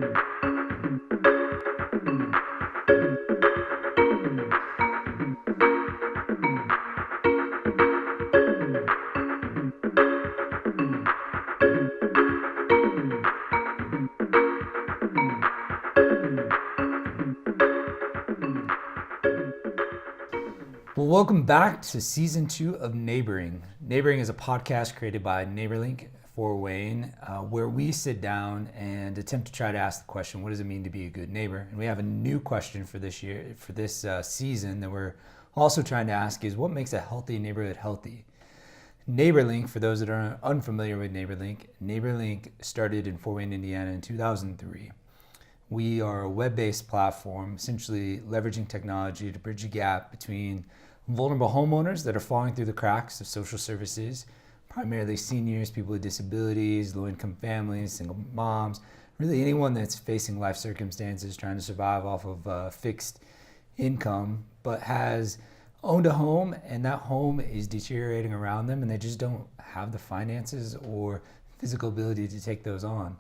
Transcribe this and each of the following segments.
Well, welcome back to season 2 of Neighboring. Neighboring is a podcast created by NeighborLink for Wayne, where we sit down and attempt to try to ask the question, what does it mean to be a good neighbor? And we have a new question for this year, for this season that we're also trying to ask is, what makes a healthy neighborhood healthy? NeighborLink, for those that are unfamiliar with NeighborLink started in Fort Wayne, Indiana in 2003. We are a web-based platform, essentially leveraging technology to bridge the gap between vulnerable homeowners that are falling through the cracks of social services, primarily seniors, people with disabilities, low-income families, single moms, really anyone that's facing life circumstances, trying to survive off of fixed income, but has owned a home and that home is deteriorating around them and they just don't have the finances or physical ability to take those on.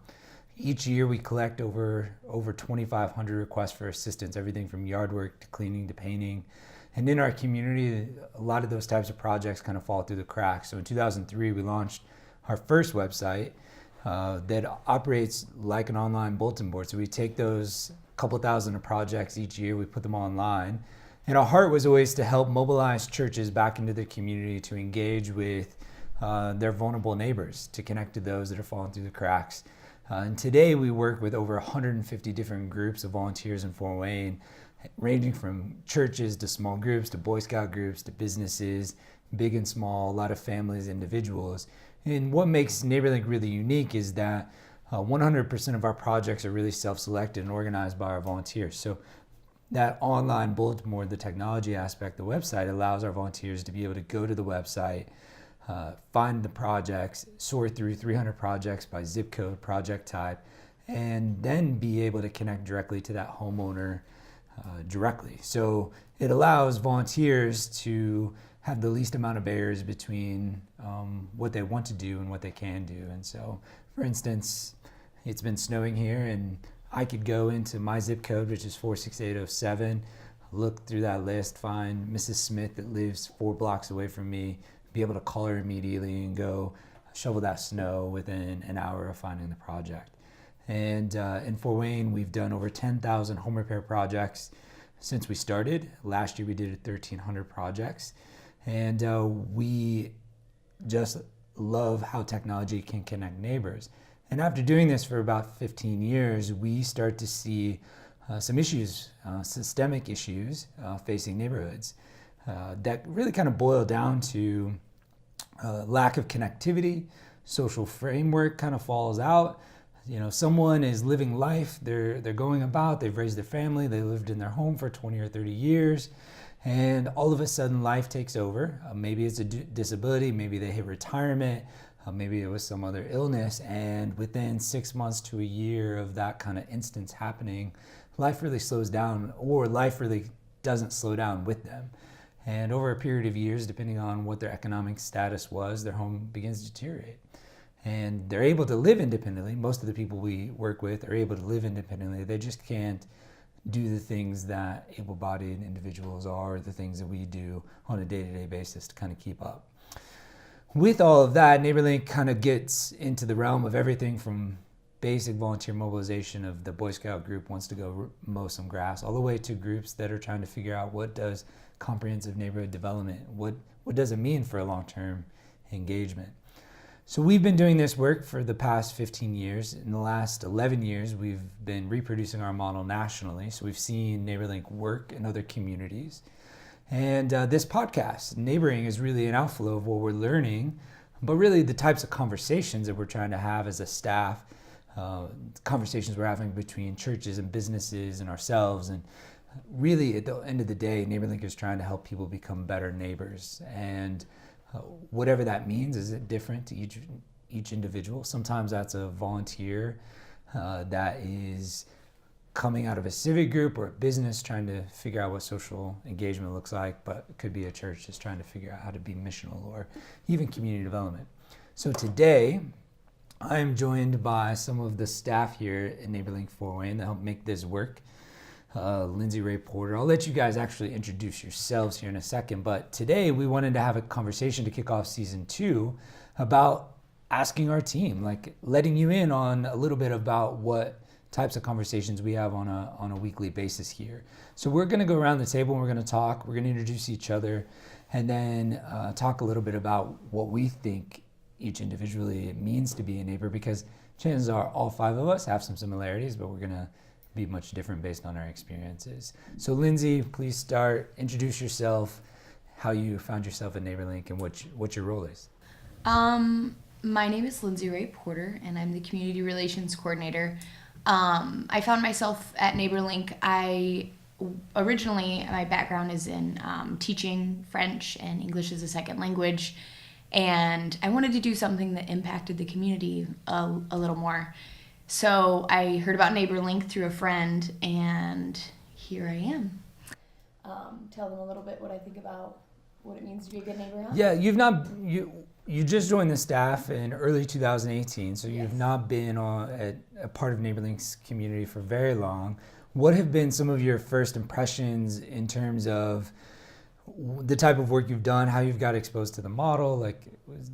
Each year we collect over 2,500 requests for assistance, everything from yard work to cleaning to painting. And in our community, a lot of those types of projects kind of fall through the cracks. So in 2003, we launched our first website that operates like an online bulletin board. So we take those couple thousand of projects each year, we put them online. And our heart was always to help mobilize churches back into their community to engage with their vulnerable neighbors, to connect to those that are falling through the cracks. And today we work with over 150 different groups of volunteers in Fort Wayne, ranging from churches to small groups to Boy Scout groups to businesses, big and small, a lot of families, individuals. And what makes NeighborLink really unique is that 100% of our projects are really self-selected and organized by our volunteers. So that online bulletin board, the technology aspect, the website allows our volunteers to be able to go to the website, find the projects, sort through 300 projects by zip code, project type, and then be able to connect directly to that homeowner directly. So it allows volunteers to have the least amount of barriers between what they want to do and what they can do. And so, for instance, it's been snowing here and I could go into my zip code, which is 46807, look through that list, find Mrs. Smith that lives 4 blocks away from me, be able to call her immediately and go shovel that snow within an hour of finding the project. And in Fort Wayne, we've done over 10,000 home repair projects since we started. Last year, we did 1,300 projects. And we just love how technology can connect neighbors. And after doing this for about 15 years, we start to see some issues, systemic issues facing neighborhoods that really kind of boil down to lack of connectivity, social framework kind of falls out. You know, someone is living life, they're going about, they've raised their family, they lived in their home for 20 or 30 years, and all of a sudden life takes over. Maybe it's a disability, maybe they hit retirement, maybe it was some other illness, and within 6 months to a year of that kind of instance happening, life really slows down, or life really doesn't slow down with them. And over a period of years, depending on what their economic status was, their home begins to deteriorate. And they're able to live independently. Most of the people we work with are able to live independently. They just can't do the things that able-bodied individuals are, or the things that we do on a day-to-day basis to kind of keep up. With all of that, NeighborLink kind of gets into the realm of everything from basic volunteer mobilization of the Boy Scout group wants to go mow some grass, all the way to groups that are trying to figure out what does comprehensive neighborhood development, what does it mean for a long-term engagement. So we've been doing this work for the past 15 years. In the last 11 years, we've been reproducing our model nationally. So we've seen NeighborLink work in other communities. And this podcast, Neighboring, is really an outflow of what we're learning, but really the types of conversations that we're trying to have as a staff, conversations we're having between churches and businesses and ourselves. And really, at the end of the day, NeighborLink is trying to help people become better neighbors. And whatever that means is different to each individual. Sometimes that's a volunteer that is coming out of a civic group or a business trying to figure out what social engagement looks like, but it could be a church just trying to figure out how to be missional, or even community development. So today, I am joined by some of the staff here at NeighborLink Fort Wayne that help make this work. Lindsay Ray Porter. I'll let you guys actually introduce yourselves here in a second, but today we wanted to have a conversation to kick off season 2 about asking our team, like letting you in on a little bit about what types of conversations we have on a weekly basis here. So we're going to go around the table and we're going to talk, we're going to introduce each other, and then talk a little bit about what we think each individually means to be a neighbor, because chances are all 5 of us have some similarities, but we're going to be much different based on our experiences. So Lindsay, please start, introduce yourself, how you found yourself at NeighborLink, and what your role is. My name is Lindsay Ray Porter, and I'm the Community Relations Coordinator. I found myself at NeighborLink. Originally, my background is in teaching French and English as a second language, and I wanted to do something that impacted the community a little more. So I heard about NeighborLink through a friend, and here I am. Tell them a little bit what I think about what it means to be a good neighbor. Huh? Yeah, you just joined the staff in early 2018, so you've not been a part of NeighborLink's community for very long. What have been some of your first impressions in terms of the type of work you've done, how you've got exposed to the model, like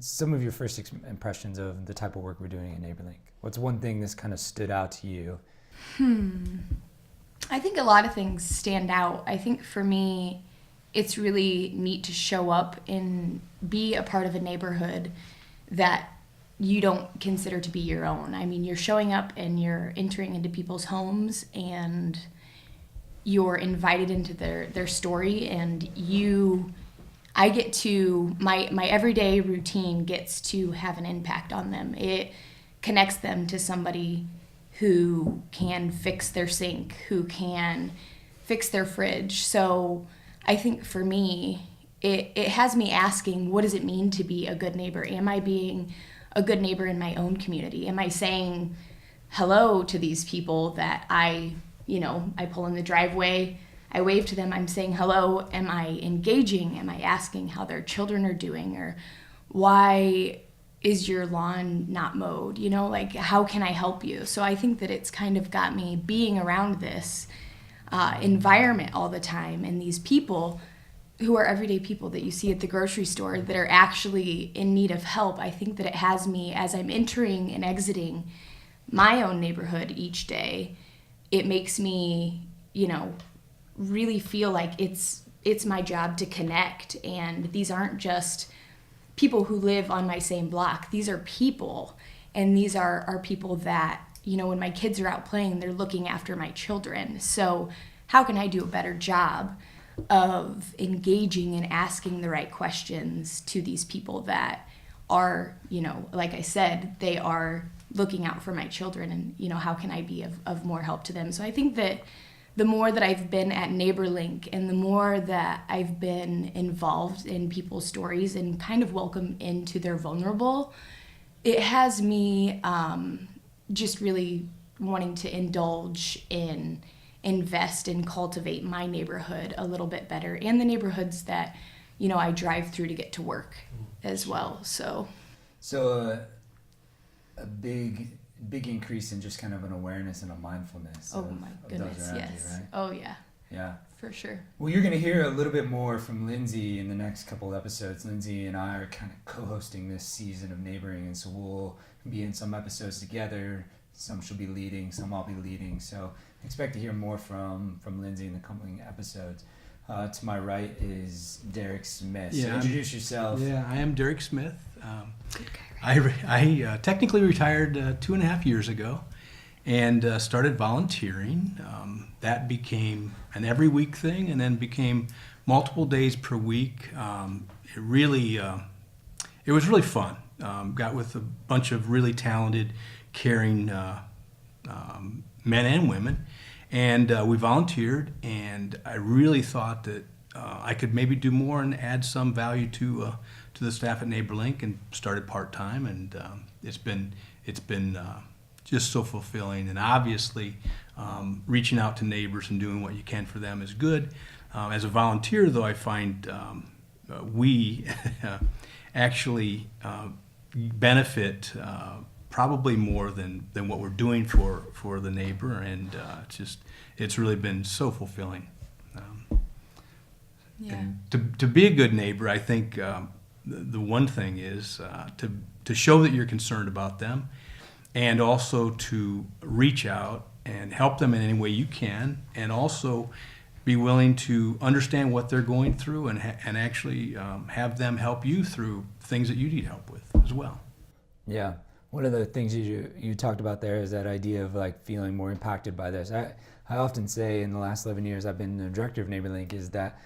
some of your first impressions of the type of work we're doing at NeighborLink? What's one thing that's kind of stood out to you? I think a lot of things stand out. I think for me, it's really neat to show up and be a part of a neighborhood that you don't consider to be your own. I mean, you're showing up and you're entering into people's homes and you're invited into their story, and I get to, my everyday routine gets to have an impact on them. It connects them to somebody who can fix their sink, who can fix their fridge. So I think for me, it has me asking, what does it mean to be a good neighbor? Am I being a good neighbor in my own community? Am I saying hello to these people that I pull in the driveway, I wave to them, I'm saying hello? Am I engaging? Am I asking how their children are doing? Or why is your lawn not mowed? How can I help you? So I think that it's kind of got me being around this environment all the time, and these people who are everyday people that you see at the grocery store that are actually in need of help. I think that it has me, as I'm entering and exiting my own neighborhood each day, it makes me, really feel like it's my job to connect. And these aren't just people who live on my same block. These are people, and these are people that, when my kids are out playing, they're looking after my children. So how can I do a better job of engaging and asking the right questions to these people that are, like I said, they are looking out for my children, and, how can I be of more help to them? So I think that the more that I've been at NeighborLink and the more that I've been involved in people's stories and kind of welcome into their vulnerable, it has me just really wanting to indulge in, invest and cultivate my neighborhood a little bit better, and the neighborhoods that, I drive through to get to work as well. So a big increase in just kind of an awareness and a mindfulness. Oh my goodness, yes. You, right? Oh yeah. Yeah. For sure. Well, you're going to hear a little bit more from Lindsay in the next couple episodes. Lindsay and I are kind of co-hosting this season of Neighboring, and so we'll be in some episodes together. Some she'll be leading, some I'll be leading. So expect to hear more from Lindsay in the coming episodes. To my right is Derek Smith. So introduce yourself. Yeah, I am Derek Smith. I technically retired 2.5 years ago and started volunteering. That became an every week thing, and then became multiple days per week. It was really fun. Got with a bunch of really talented, caring men and women, and we volunteered. And I really thought that I could maybe do more and add some value to the staff at NeighborLink, and started part time. And it's been just so fulfilling. And obviously, reaching out to neighbors and doing what you can for them is good. As a volunteer, though, I find we actually benefit probably more than what we're doing for the neighbor, and it's really been so fulfilling. And to be a good neighbor, I think the one thing is to show that you're concerned about them, and also to reach out and help them in any way you can, and also be willing to understand what they're going through, and actually have them help you through things that you need help with as well. Yeah. One of the things you talked about there is that idea of like feeling more impacted by this. I often say in the last 11 years I've been the director of NeighborLink is that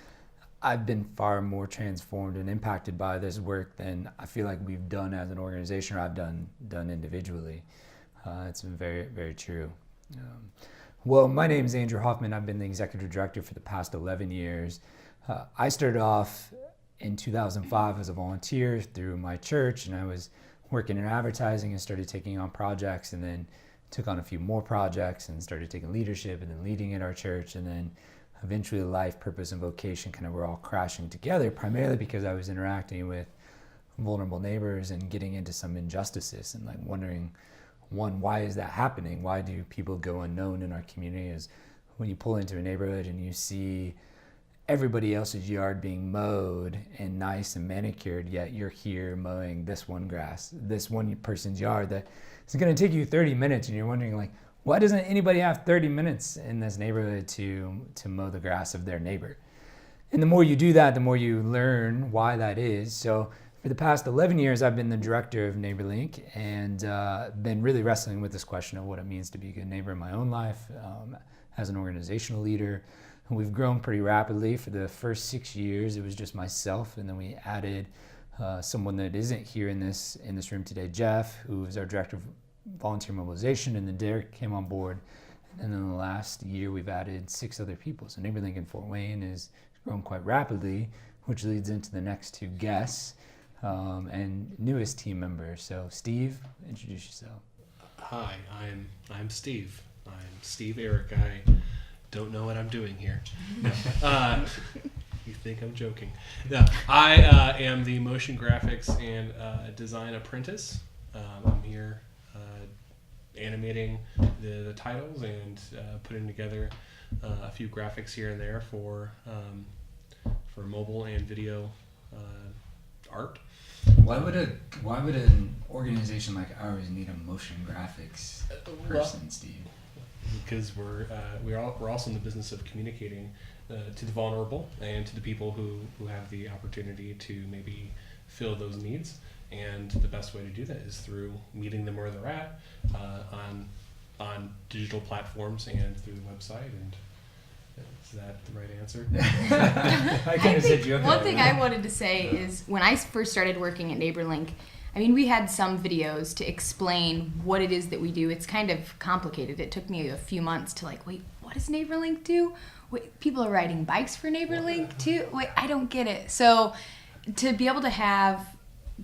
I've been far more transformed and impacted by this work than I feel like we've done as an organization or I've done individually. It's been very, very true. Well, my name is Andrew Hoffman. I've been the executive director for the past 11 years. I started off in 2005 as a volunteer through my church, and I was working in advertising and started taking on projects, and then took on a few more projects and started taking leadership and then leading at our church, and then eventually life, purpose, and vocation kind of were all crashing together, primarily because I was interacting with vulnerable neighbors and getting into some injustices and like wondering, one, why is that happening? Why do people go unknown in our community? Is when you pull into a neighborhood and you see everybody else's yard being mowed and nice and manicured, yet you're here mowing this one grass, this one person's yard that is going to take you 30 minutes, and you're wondering like, why doesn't anybody have 30 minutes in this neighborhood to mow the grass of their neighbor? And the more you do that, the more you learn why that is. So for the past 11 years, I've been the director of NeighborLink, and been really wrestling with this question of what it means to be a good neighbor in my own life as an organizational leader. And we've grown pretty rapidly. For the first 6 years, it was just myself, and then we added someone that isn't here in this room today, Jeff, who is our director of volunteer mobilization, and then Derek came on board. And then in the last year, we've added 6 other people. So NeighborLink in Fort Wayne has grown quite rapidly, which leads into the next 2 guests and newest team members. So Steve, introduce yourself. Hi, I'm Steve. I'm Steve Eric. I don't know what I'm doing here. No. You think I'm joking? No, I am the motion graphics and design apprentice. I'm here animating the titles and putting together a few graphics here and there for mobile and video art. Why would an organization like ours need a motion graphics person, Steve? Because we're also in the business of communicating to the vulnerable and to the people who have the opportunity to maybe fill those needs. And the best way to do that is through meeting them where they're at on digital platforms and through the website. And is that the right answer? I kind of said you. One thing I wanted to say is when I first started working at NeighborLink, I mean, we had some videos to explain what it is that we do. It's kind of complicated. It took me a few months to like, wait, what does NeighborLink do? Wait, people are riding bikes for NeighborLink too? Wait, I don't get it. So to be able to have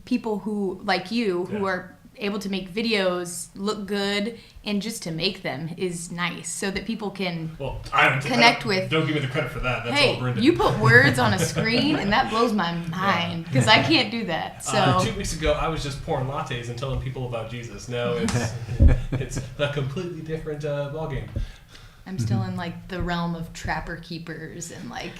people who, like you, who are able to make videos look good and just to make them is nice so that people can connect with. Don't give me the credit for that. That's all Brendan. You put words on a screen and that blows my mind because I can't do that. So 2 weeks ago, I was just pouring lattes and telling people about Jesus. No, it's a completely different ballgame. I'm still in like the realm of trapper keepers and like.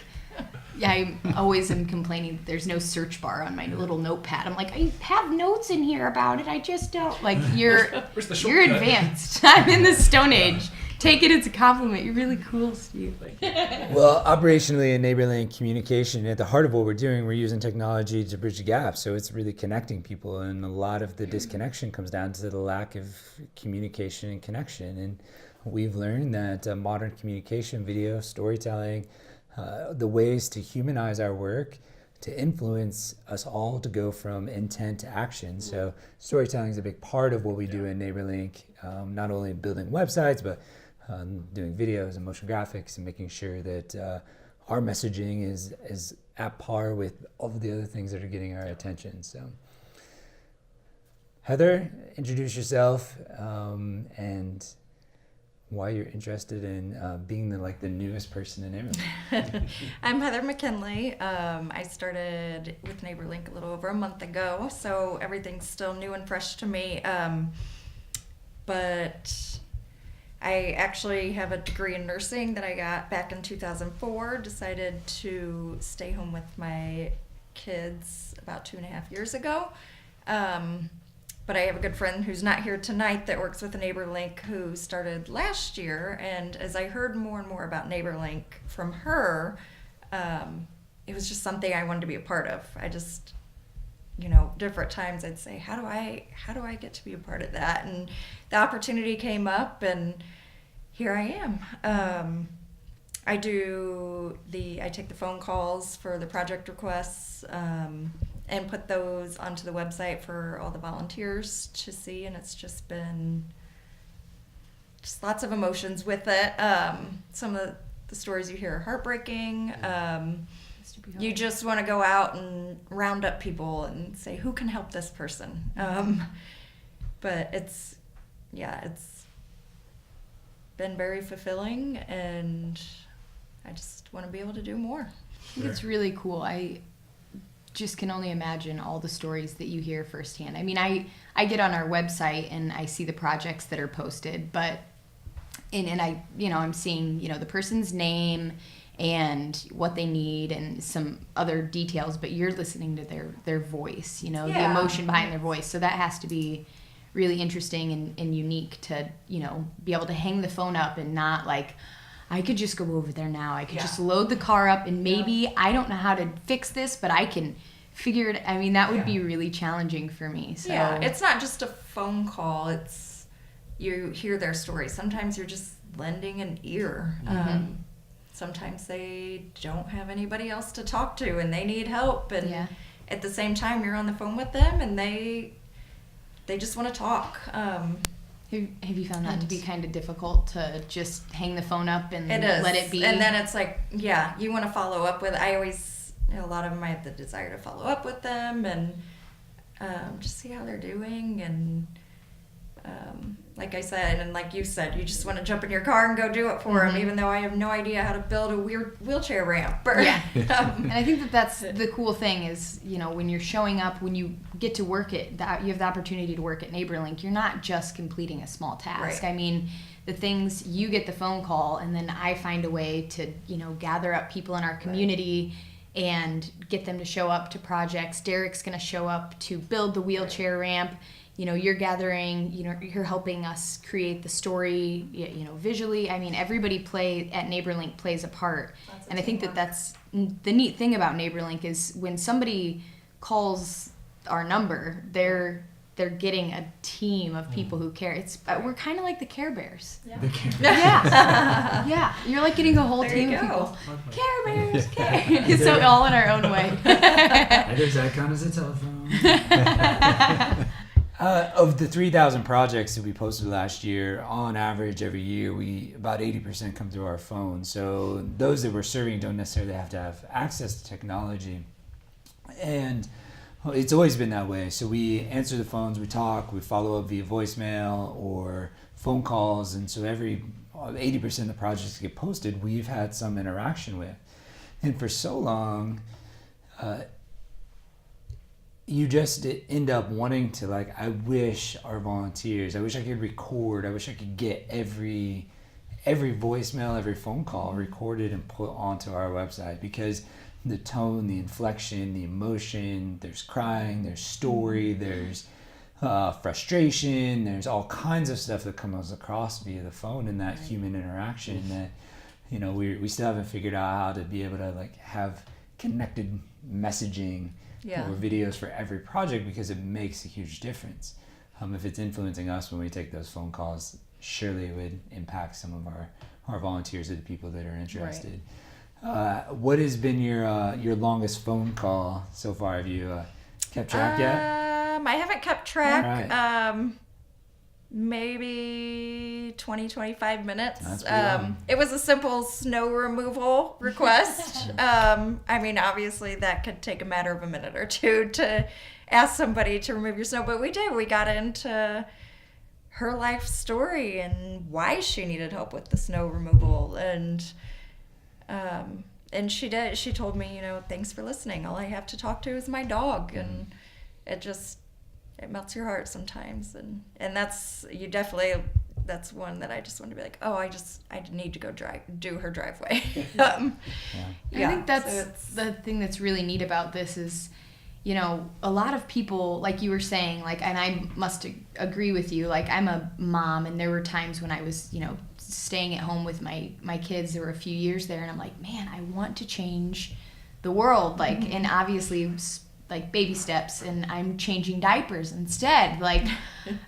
Yeah, I always am complaining that there's no search bar on my little notepad. I'm like, I have notes in here about it. I just don't. Like, you're advanced. I'm in the Stone Age. Take it as a compliment. You're really cool, Steve. Well, operationally in NeighborLink communication, at the heart of what we're doing, we're using technology to bridge the gap. So it's really connecting people. And a lot of the disconnection comes down to the lack of communication and connection. And we've learned that modern communication, video, storytelling, the ways to humanize our work, to influence us all to go from intent to action. So storytelling is a big part of what we do in NeighborLink, not only building websites, but doing videos and motion graphics and making sure that our messaging is at par with all of the other things that are getting our attention. So Heather, introduce yourself and why you're interested in being the newest person in NeighborLink. I'm Heather McKinley. I started with NeighborLink a little over a month ago, so everything's still new and fresh to me. But I actually have a degree in nursing that I got back in 2004. Decided to stay home with my kids about 2.5 years ago. But I have a good friend who's not here tonight that works with NeighborLink who started last year. And as I heard more and more about NeighborLink from her, it was just something I wanted to be a part of. I just, different times I'd say, how do I get to be a part of that? And the opportunity came up, and here I am. I take the phone calls for the project requests, and put those onto the website for all the volunteers to see, and it's just been just lots of emotions with it. Some of the stories you hear are heartbreaking. You just want to go out and round up people and say, who can help this person? But it's been very fulfilling, and I just want to be able to do more. I think it's really cool. I just can only imagine all the stories that you hear firsthand. I mean, I get on our website and I see the projects that are posted, but I'm seeing, the person's name and what they need and some other details, but you're listening to their voice, the emotion behind their voice. So that has to be really interesting and unique to, be able to hang the phone up and not like, I could just go over there now. I could just load the car up, and maybe I don't know how to fix this, but I can figure it. I mean, that would be really challenging for me. So yeah, it's not just a phone call. It's you hear their stories. Sometimes you're just lending an ear. Mm-hmm. Sometimes they don't have anybody else to talk to, and they need help. And at the same time, you're on the phone with them, and they just want to talk. Have you found that to be kind of difficult to just hang the phone up and let it be? And then it's like, you want to follow up with. I always, a lot of them, I have the desire to follow up with them and just see how they're doing. And like I said, and like you said, you just want to jump in your car and go do it for them, even though I have no idea how to build a weird wheelchair ramp. And I think that's the cool thing is, when you're showing up, when you get to work you have the opportunity to work at NeighborLink, you're not just completing a small task. Right. I mean, the things, you get the phone call, and then I find a way to, gather up people in our community and get them to show up to projects. Derek's going to show up to build the wheelchair ramp. You're gathering, you're helping us create the story, visually. I mean, everybody at NeighborLink plays a part. And I think that's the neat thing about NeighborLink is when somebody calls our number, they're getting a team of people who care. We're kind of like the Care Bears. Yeah. The camera. Yeah. You're like getting a whole There team you of go. people. Care Bears, care. So all in our own way. There's icon as a telephone. Of the 3,000 projects that we posted last year, on average every year, about 80% come through our phone. So those that we're serving don't necessarily have to have access to technology. And it's always been that way. So we answer the phones, we talk, we follow up via voicemail or phone calls. And so 80% of the projects that get posted, we've had some interaction with. And for so long, you just end up wanting to, like, I wish our volunteers, I wish I could record, I wish I could get every voicemail, every phone call recorded and put onto our website, because the tone, the inflection, the emotion, there's crying, there's story, there's frustration, there's all kinds of stuff that comes across via the phone and that human interaction that, we still haven't figured out how to be able to, like, have connected messaging or videos for every project, because it makes a huge difference. If it's influencing us when we take those phone calls, surely it would impact some of our volunteers or the people that are interested. Right. What has been your longest phone call so far? Have you kept track yet? I haven't kept track. Right. Maybe 20, 25 minutes. That's pretty long. It was a simple snow removal request. I mean, obviously that could take a matter of a minute or two to ask somebody to remove your snow, but we did. We got into her life story and why she needed help with the snow removal, and she did. She told me, thanks for listening. All I have to talk to is my dog, and it just it melts your heart sometimes, and that's that's one that I just want to be like, oh, I need to go do her driveway. I think that's so it's the thing that's really neat about this is, a lot of people, like you were saying, like, and I must agree with you, like, I'm a mom, and there were times when I was, staying at home with my kids. There were a few years there, and I'm like, man, I want to change the world, like, and obviously, like, baby steps, and I'm changing diapers instead. Like,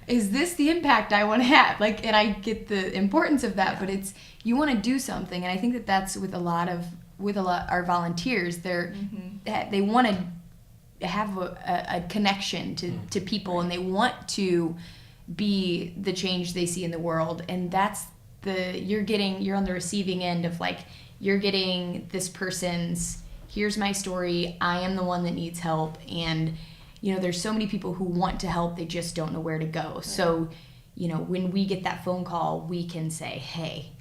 is this the impact I want to have? Like, and I get the importance of that, but it's, you want to do something, and I think that's with a lot our volunteers. They want to have a connection to people, and they want to be the change they see in the world, and that's you're on the receiving end of, like, you're getting this person's, here's my story, I am the one that needs help, and there's so many people who want to help, they just don't know where to go. Right. So when we get that phone call, we can say, hey,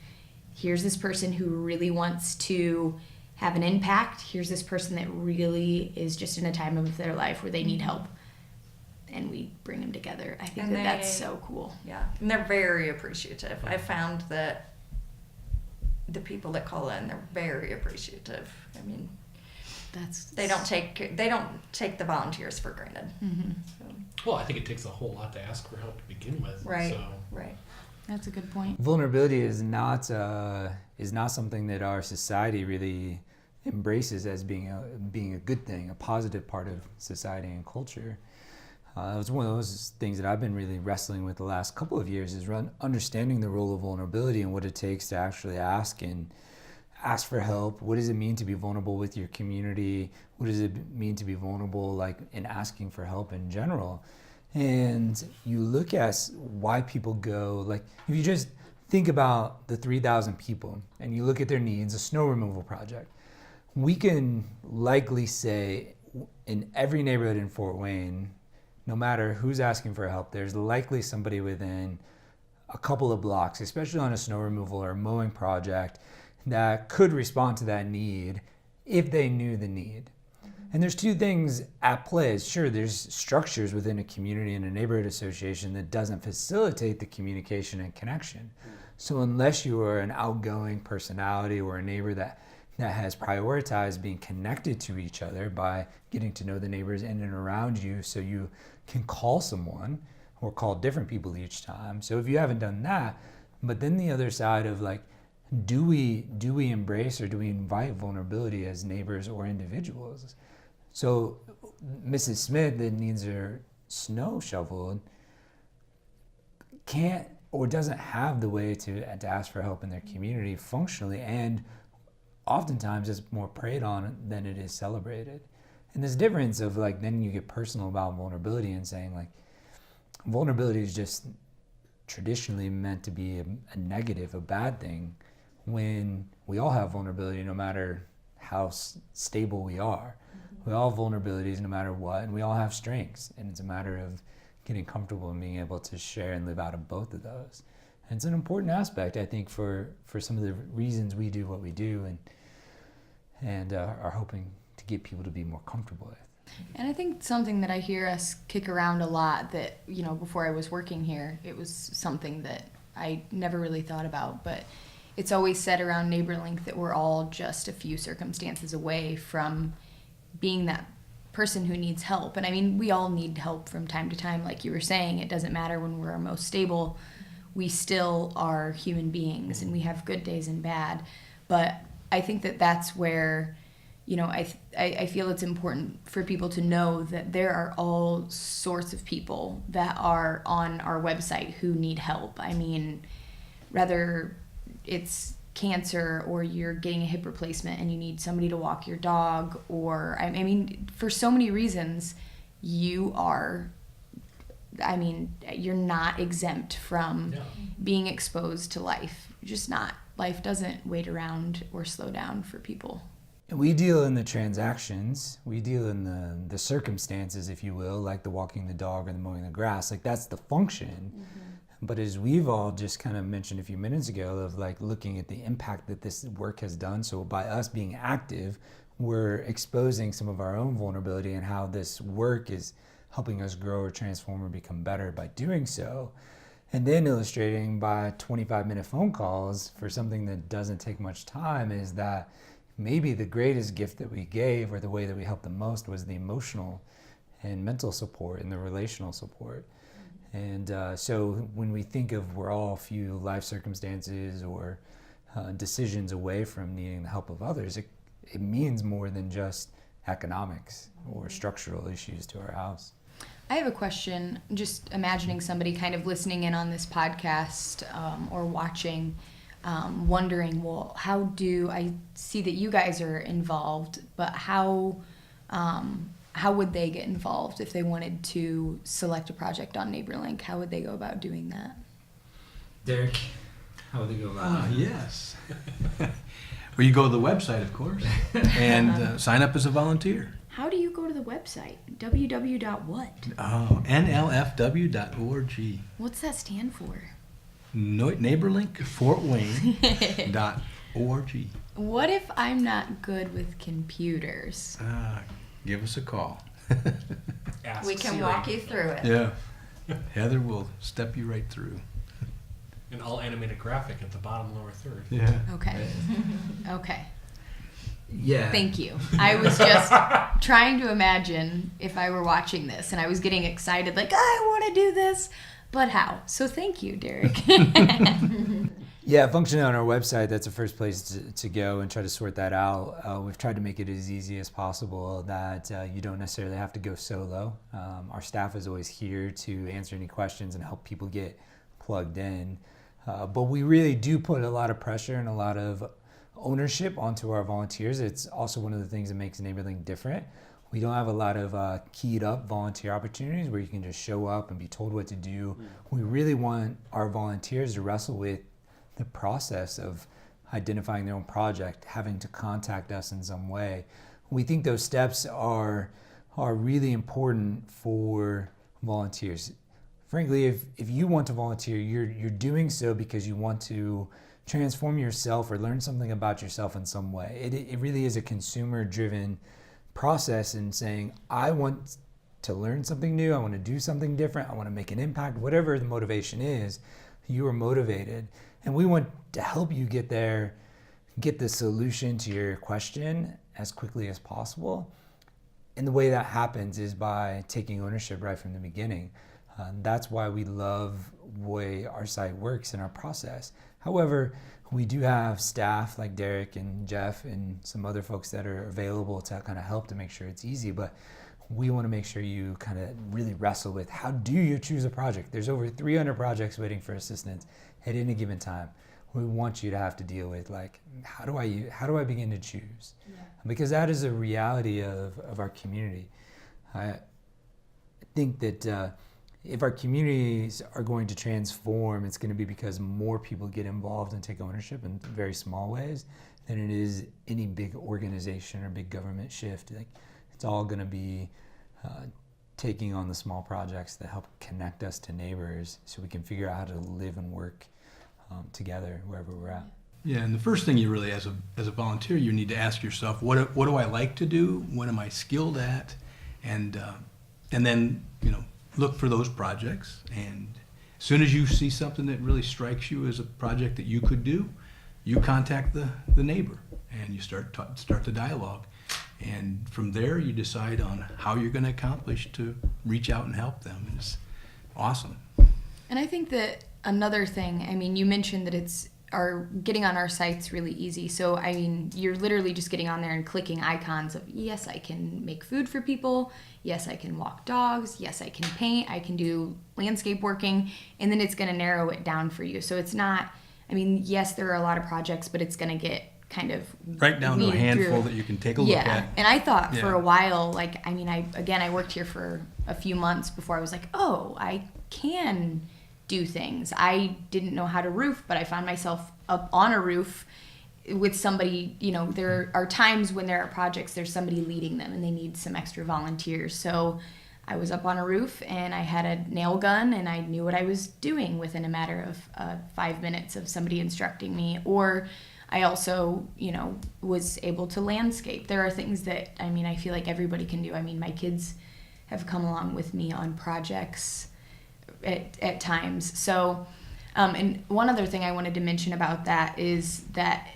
here's this person who really wants to have an impact, here's this person that really is just in a time of their life where they need help, and we bring them together. I think that's so cool. Yeah, and they're very appreciative. I found that the people that call in, they're very appreciative. I mean, they don't take the volunteers for granted. Mm-hmm. So. Well, I think it takes a whole lot to ask for help to begin with. Right. So. Right. That's a good point. Vulnerability is not something that our society really embraces as being a good thing, a positive part of society and culture. It was one of those things that I've been really wrestling with the last couple of years, is understanding the role of vulnerability and what it takes to actually ask for help. What does it mean to be vulnerable with your community? What does it mean to be vulnerable, like, in asking for help in general? And you look at why people go, like, if you just think about the 3,000 people and you look at their needs, a snow removal project, we can likely say in every neighborhood in Fort Wayne, no matter who's asking for help, there's likely somebody within a couple of blocks, especially on a snow removal or mowing project, that could respond to that need if they knew the need. And there's two things at play. Sure, there's structures within a community and a neighborhood association that doesn't facilitate the communication and connection. So unless you are an outgoing personality or a neighbor that has prioritized being connected to each other by getting to know the neighbors in and around you, so you can call someone or call different people each time. So if you haven't done that, but then the other side of, like, do we embrace or do we invite vulnerability as neighbors or individuals? So Mrs. Smith that needs her snow shoveled can't or doesn't have the way to ask for help in their community functionally, and oftentimes it's more preyed on than it is celebrated. And this difference of, like, then you get personal about vulnerability and saying, like, vulnerability is just traditionally meant to be a negative, a bad thing, when we all have vulnerability no matter how stable we are. We all have vulnerabilities no matter what, and we all have strengths, and it's a matter of getting comfortable and being able to share and live out of both of those. And it's an important aspect, I think, for some of the reasons we do what we do, and are hoping to get people to be more comfortable with. And I think something that I hear us kick around a lot that, before I was working here, it was something that I never really thought about, but it's always said around NeighborLink that we're all just a few circumstances away from being that person who needs help. And I mean, we all need help from time to time. Like you were saying, it doesn't matter when we're our most stable. We still are human beings, and we have good days and bad. But I think that that's where, I feel it's important for people to know that there are all sorts of people that are on our website who need help. I mean, whether it's cancer or you're getting a hip replacement and you need somebody to walk your dog, or I mean, for so many reasons, you're not exempt from being exposed to life. Just not. Life doesn't wait around or slow down for people. We deal in the transactions, we deal in the circumstances, if you will, like the walking the dog or the mowing the grass. Like, that's the function. Mm-hmm. But as we've all just kind of mentioned a few minutes ago, of, like, looking at the impact that this work has done. So by us being active, we're exposing some of our own vulnerability and how this work is helping us grow or transform or become better by doing so. And then illustrating by 25-minute phone calls for something that doesn't take much time is that maybe the greatest gift that we gave, or the way that we helped the most, was the emotional and mental support and the relational support. And so when we think of we're all a few life circumstances or decisions away from needing the help of others, it means more than just economics or structural issues to our house. I have a question, just imagining somebody kind of listening in on this podcast or watching, wondering, well, how do I see that you guys are involved, but how would they get involved if they wanted to select a project on NeighborLink? How would they go about doing that? Derek, how would they go about it? Yes. Well, you go to the website, of course, and sign up as a volunteer. How do you go to the website? www.what? Oh, nlfw.org. What's that stand for? NeighborLinkFortWayne.org. What if I'm not good with computers? Give us a call. Ask We can Siri. walk you through it. Yeah. Heather will step you right through. And I'll animate a graphic at the bottom lower third. Yeah. Okay. Okay. Yeah. Thank you. I was just trying to imagine if I were watching this and I was getting excited, like, I want to do this, but how? So thank you, Derek. Yeah, functioning on our website, that's the first place to go and try to sort that out. We've tried to make it as easy as possible that you don't necessarily have to go solo. Our staff is always here to answer any questions and help people get plugged in. But we really do put a lot of pressure and a lot of ownership onto our volunteers. It's also one of the things that makes NeighborLink different. We don't have a lot of keyed up volunteer opportunities where you can just show up and be told what to do. We really want our volunteers to wrestle with the process of identifying their own project, having to contact us in some way. We think those steps are really important for volunteers. Frankly, if you want to volunteer, you're doing so because you want to transform yourself or learn something about yourself in some way. It really is a consumer-driven process in saying, I want to learn something new, I want to do something different, I want to make an impact. Whatever the motivation is, you are motivated. And we want to help you get there, get the solution to your question as quickly as possible. And the way that happens is by taking ownership right from the beginning. That's why we love the way our site works and our process. However, we do have staff like Derek and Jeff and some other folks that are available to kind of help to make sure it's easy. But we want to make sure you kind of really wrestle with, how do you choose a project? There's over 300 projects waiting for assistance at any given time. We want you to have to deal with, like, how do I begin to choose? Yeah. Because that is a reality of our community. I think that if our communities are going to transform, it's going to be because more people get involved and take ownership in very small ways than it is any big organization or big government shift. Like, it's all going to be taking on the small projects that help connect us to neighbors so we can figure out how to live and work together wherever we're at. Yeah, and the first thing you really, as a volunteer, you need to ask yourself, what do I like to do? What am I skilled at? And then, look for those projects. And as soon as you see something that really strikes you as a project that you could do, you contact the neighbor and you start the dialogue. And from there, you decide on how you're going to accomplish to reach out and help them. And it's awesome. And I think that another thing, you mentioned that getting on our site's really easy. So, you're literally just getting on there and clicking icons of, yes, I can make food for people. Yes, I can walk dogs. Yes, I can paint. I can do landscape working. And then it's going to narrow it down for you. So it's not, yes, there are a lot of projects, but it's going to get kind of right down to a handful through. That you can take a look at. Yeah, and I thought for a while, I worked here for a few months before I was like, oh, I can do things. I didn't know how to roof, but I found myself up on a roof with somebody. There are times when there are projects, there's somebody leading them and they need some extra volunteers. So I was up on a roof and I had a nail gun and I knew what I was doing within a matter of 5 minutes of somebody instructing me. Or I also, was able to landscape. There are things that, I feel like everybody can do. My kids have come along with me on projects at times. So, and one other thing I wanted to mention about that is that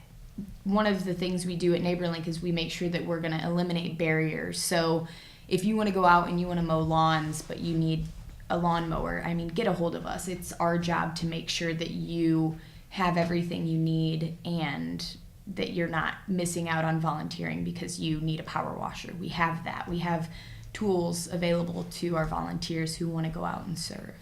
one of the things we do at NeighborLink is we make sure that we're going to eliminate barriers. So if you want to go out and you want to mow lawns, but you need a lawnmower, I mean, get a hold of us. It's our job to make sure that you have everything you need and that you're not missing out on volunteering because you need a power washer. We have that. We have tools available to our volunteers who want to go out and serve.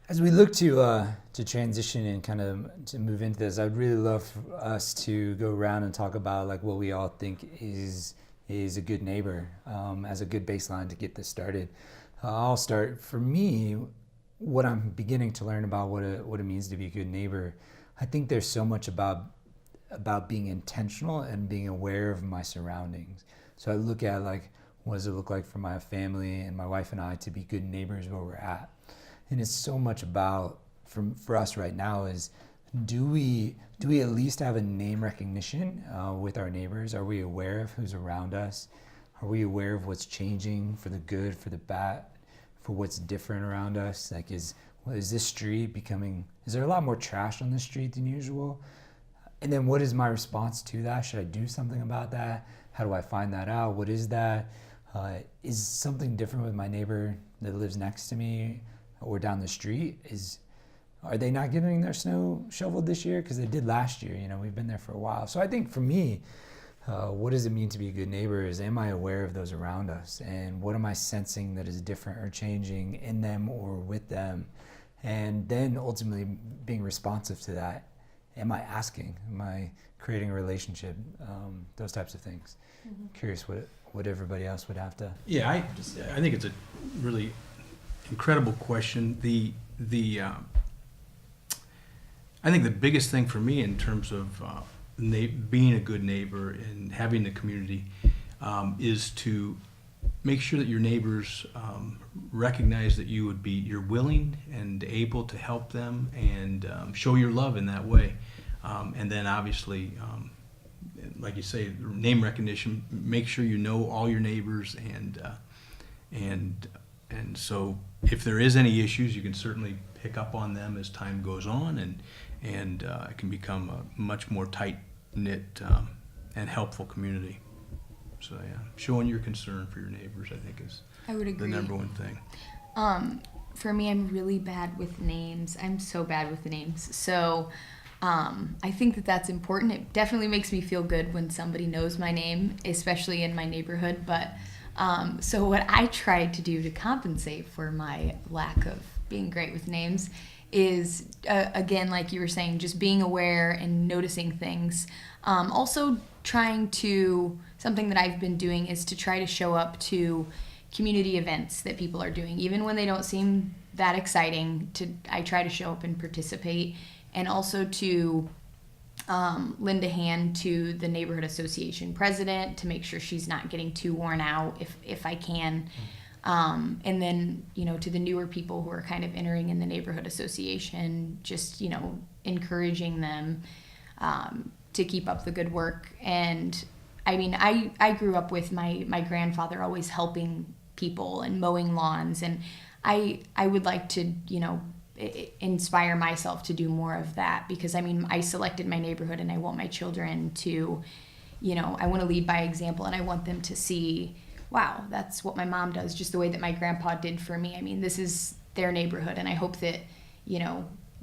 As we look to transition and kind of to move into this, I'd really love for us to go around and talk about like what we all think is a good neighbor, as a good baseline to get this started. I'll start. For me, what I'm beginning to learn about what it means to be a good neighbor, I think there's so much about being intentional and being aware of my surroundings. So I look at like, what does it look like for my family and my wife and I to be good neighbors where we're at? And it's so much about, for us right now, is do we at least have a name recognition with our neighbors? Are we aware of who's around us? Are we aware of what's changing for the good, for the bad, for what's different around us? Like, is this street becoming, is there a lot more trash on the street than usual? And then what is my response to that? Should I do something about that? How do I find that out? What is that? Is something different with my neighbor that lives next to me or down the street? Are they not getting their snow shoveled this year? Because they did last year. You know, we've been there for a while. So I think for me, what does it mean to be a good neighbor is, am I aware of those around us? And what am I sensing that is different or changing in them or with them? And then ultimately being responsive to that. Am I asking? Am I creating a relationship? Those types of things. Mm-hmm. Curious what everybody else would have to. Yeah, I think it's a really incredible question. I think the biggest thing for me in terms of being a good neighbor and having the community is to make sure that your neighbors recognize that you're willing and able to help them and show your love in that way. And then obviously, like you say, name recognition. Make sure you know all your neighbors and so if there is any issues, you can certainly pick up on them as time goes on, and it can become a much more tight-knit and helpful community. So yeah, showing your concern for your neighbors, I think, is I would agree. The number one thing. For me, I'm really bad with names. I'm so bad with the names. So I think that that's important. It definitely makes me feel good when somebody knows my name, especially in my neighborhood. But so what I tried to do to compensate for my lack of being great with names is, again, like you were saying, just being aware and noticing things. Also something that I've been doing is to try to show up to community events that people are doing, even when they don't seem that exciting. I try to show up and participate, and also to lend a hand to the neighborhood association president to make sure she's not getting too worn out if I can. And then, to the newer people who are kind of entering in the neighborhood association, just, encouraging them to keep up the good work. And I mean, I grew up with my grandfather always helping people and mowing lawns. And I would like to, inspire myself to do more of that, because I mean, I selected my neighborhood and I want my children to, I want to lead by example, and I want them to see, wow, that's what my mom does, just the way that my grandpa did for me. I mean, this is their neighborhood, and I hope that,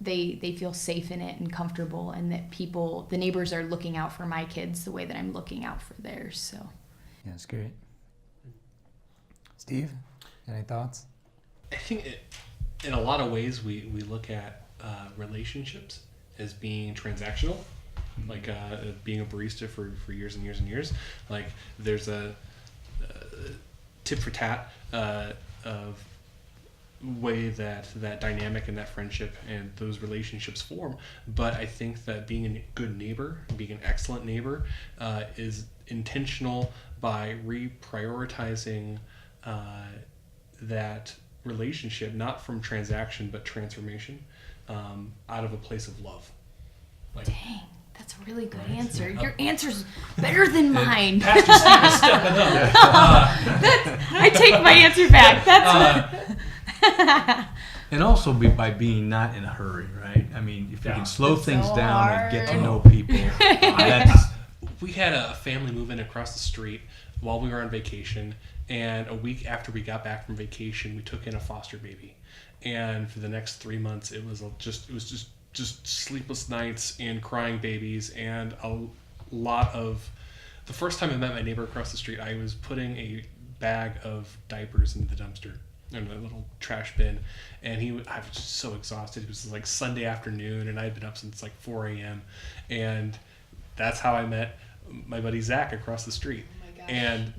they feel safe in it and comfortable, and that the neighbors are looking out for my kids the way that I'm looking out for theirs. So yeah, that's great. Steve, any thoughts? I think in a lot of ways we look at relationships as being transactional, like being a barista for years and years and years. Like there's a tit for tat of way that dynamic and that friendship and those relationships form. But I think that being a good neighbor, being an excellent neighbor, is intentional by reprioritizing that relationship, not from transaction but transformation, out of a place of love. Like, Dang, that's a really good answer. Your answer's better than mine. Pastor Steve is stepping up. I take my answer back. That's And also by being not in a hurry, right? I mean, if you Yeah. can slow It's things so down and get to hard. know people, that's We had a family move in across the street while we were on vacation, and a week after we got back from vacation, we took in a foster baby. And for the next 3 months, it was just sleepless nights and crying babies, and a lot of. The first time I met my neighbor across the street, I was putting a bag of diapers into the dumpster, in a little trash bin, and I was just so exhausted. It was like Sunday afternoon, and I had been up since like 4 a.m. And that's how I met my buddy Zach across the street. Oh my gosh. And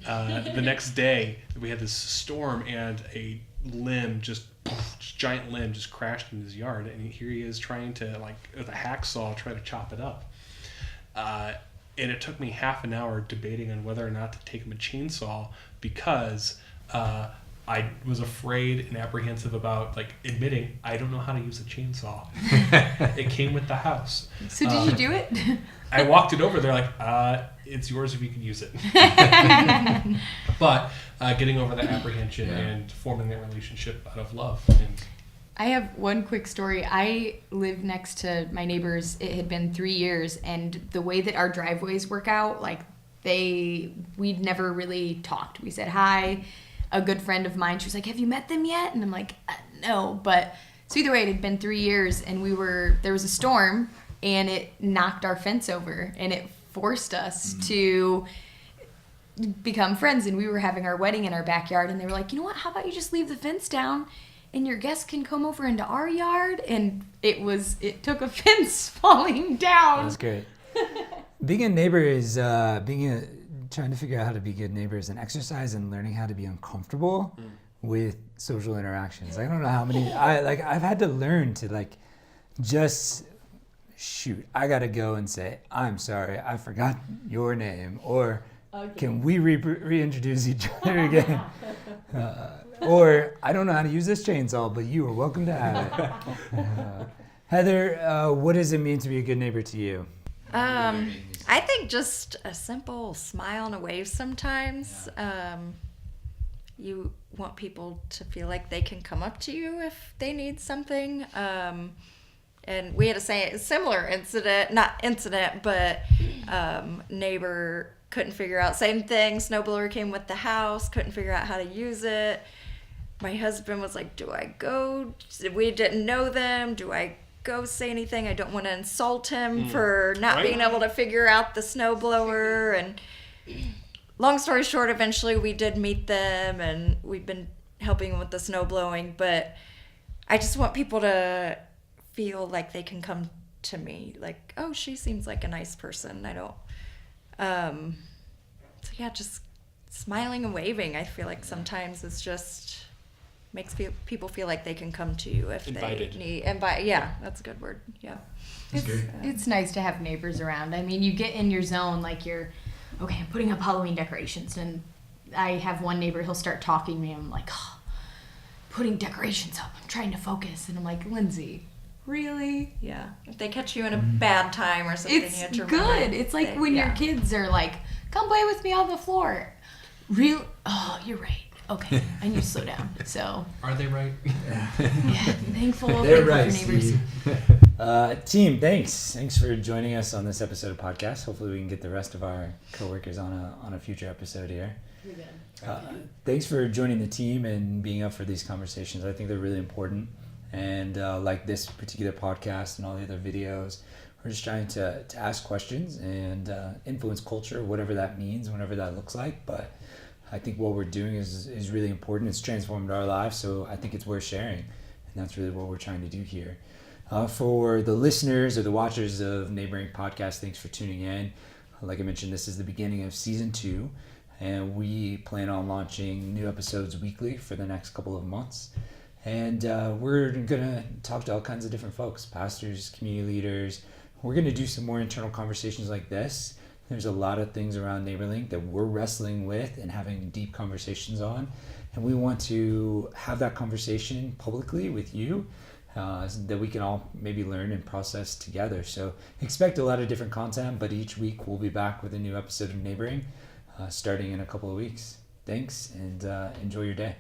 the next day, we had this storm, and a limb giant limb just crashed in his yard, and here he is trying to, like, with a hacksaw, try to chop it up. And it took me half an hour debating on whether or not to take him a chainsaw, because I was afraid and apprehensive about, like, admitting I don't know how to use a chainsaw. It came with the house. So did you do it? I walked it over. They're like, it's yours if you can use it. But getting over that apprehension and forming that relationship out of love. And I have one quick story. I live next to my neighbors. It had been 3 years, and the way that our driveways work out, like, we'd never really talked. We said hi. A good friend of mine, she was like, "Have you met them yet?" And I'm like, "No." But so either way, it had been 3 years, and there was a storm, and it knocked our fence over, and it forced us to become friends. And we were having our wedding in our backyard, and they were like, "You know what? How about you just leave the fence down, and your guests can come over into our yard?" And it took a fence falling down. That's great. Being a neighbor is trying to figure out how to be good neighbors, an exercise in learning how to be uncomfortable with social interactions. I don't know how many I've had to learn to, like, just shoot. I gotta go and say, "I'm sorry, I forgot your name," or "Can we reintroduce each other again?" Or "I don't know how to use this chainsaw, but you are welcome to have it." Heather, what does it mean to be a good neighbor to you? I think just a simple smile and a wave sometimes. You want people to feel like they can come up to you if they need something. And we had a similar incident, but neighbor couldn't figure out, same thing, snowblower came with the house, couldn't figure out how to use it. My husband was like, "Do I go?" We didn't know them. "Do I go say anything? I don't want to insult him for not being able to figure out the snowblower." And long story short, eventually we did meet them, and we've been helping them with the snow blowing. But I just want people to feel like they can come to me, like, "Oh, she seems like a nice person." I don't. So yeah, just smiling and waving. I feel like sometimes it's just makes people feel like they can come to you if Invited. they need. Yeah, that's a good word. Yeah. It's nice to have neighbors around. I mean, you get in your zone, like I'm putting up Halloween decorations, and I have one neighbor, he'll start talking to me, and I'm like, putting decorations up, I'm trying to focus, and I'm like, "Lindsay, really?" Yeah. If they catch you in a bad time or something, It's you have to good. remember It's like that- when your yeah. kids are like, "Come play with me on the floor." Real? Oh, you're right. Okay, I need to slow down. So, are they right? yeah, thankful They're for right, neighbors. Steve. Team, thanks for joining us on this episode of podcast. Hopefully we can get the rest of our coworkers on a future episode here. Thanks for joining the team and being up for these conversations. I think they're really important. And like this particular podcast and all the other videos, we're just trying to ask questions and influence culture, whatever that means, whatever that looks like. But I think what we're doing is really important. It's transformed our lives, so I think it's worth sharing. And that's really what we're trying to do here. For the listeners or the watchers of NeighborLink Podcast, thanks for tuning in. Like I mentioned, this is the beginning of season 2, and we plan on launching new episodes weekly for the next couple of months. And we're going to talk to all kinds of different folks, pastors, community leaders. We're going to do some more internal conversations like this There's a lot of things around NeighborLink that we're wrestling with and having deep conversations on. And we want to have that conversation publicly with you so that we can all maybe learn and process together. So expect a lot of different content, but each week we'll be back with a new episode of Neighboring starting in a couple of weeks. Thanks, and enjoy your day.